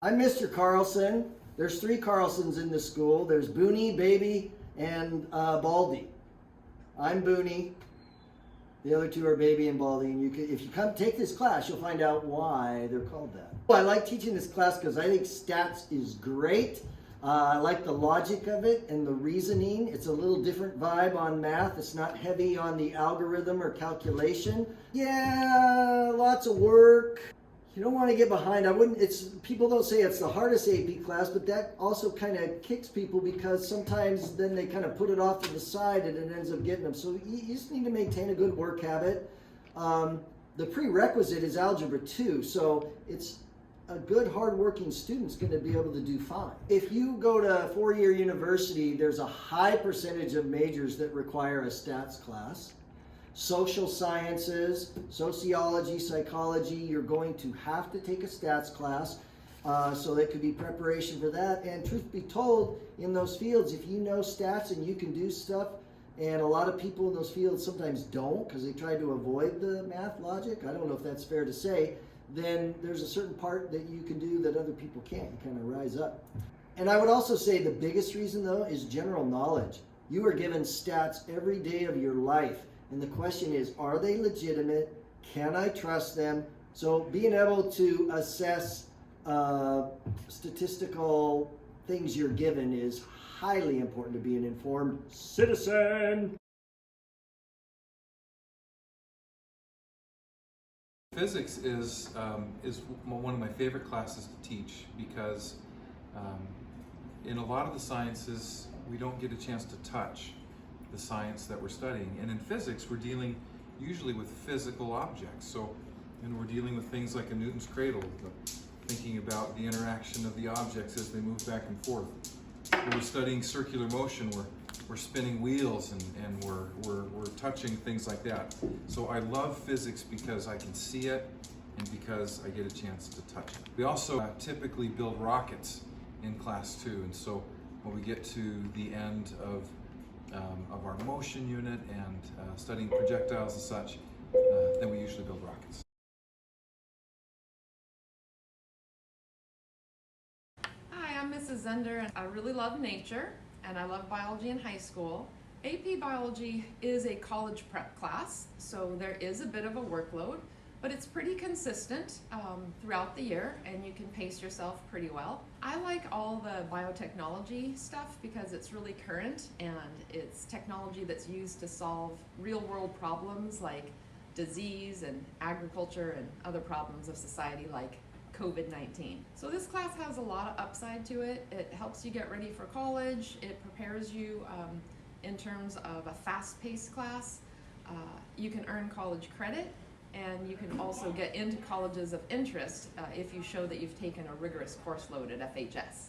I'm Mr. Carlson. There's three Carlsons in the school. There's Booney, Baby, and Baldy. I'm Booney. The other two are Baby and Baldy. And if you come take this class, you'll find out why they're called that. I like teaching this class because I think stats is great. I like the logic of it and the reasoning. It's a little different vibe on math. It's not heavy on the algorithm or calculation. Yeah, lots of work. You don't want to get behind. People don't say it's the hardest AP class, but that also kind of kicks people because sometimes then they kind of put it off to the side and it ends up getting them. So you just need to maintain a good work habit. The prerequisite is Algebra 2, so it's a good hardworking student's going to be able to do fine. If you go to a four-year university, there's a high percentage of majors that require a stats class. Social sciences, sociology, psychology, you're going to have to take a stats class. So that could be preparation for that. And truth be told, in those fields, if you know stats and you can do stuff, and a lot of people in those fields sometimes don't because they try to avoid the math logic, I don't know if that's fair to say, then there's a certain part that you can do that other people can't. You kind of rise up. And I would also say the biggest reason though is general knowledge. You are given stats every day of your life. And the question is, are they legitimate? Can I trust them? So being able to assess statistical things you're given is highly important to be an informed citizen. Physics is one of my favorite classes to teach because in a lot of the sciences we don't get a chance to touch the science that we're studying, and in physics we're dealing usually with physical objects. So, we're dealing with things like a Newton's cradle, thinking about the interaction of the objects as they move back and forth. When we're studying circular motion, we're spinning wheels and we're touching things like that. So I love physics because I can see it and because I get a chance to touch it. We also typically build rockets in class 2, and so when we get to the end of our motion unit and studying projectiles and such, then we usually build rockets. Hi, I'm Mrs. Zender, and I really love nature, and I love biology in high school. AP Biology is a college prep class, so there is a bit of a workload, but it's pretty consistent throughout the year, and you can pace yourself pretty well. I like all the biotechnology stuff because it's really current, and it's technology that's used to solve real-world problems like disease and agriculture and other problems of society like COVID-19. So this class has a lot of upside to it. It helps you get ready for college. It prepares you in terms of a fast-paced class. You can earn college credit, and you can also get into colleges of interest if you show that you've taken a rigorous course load at FHS.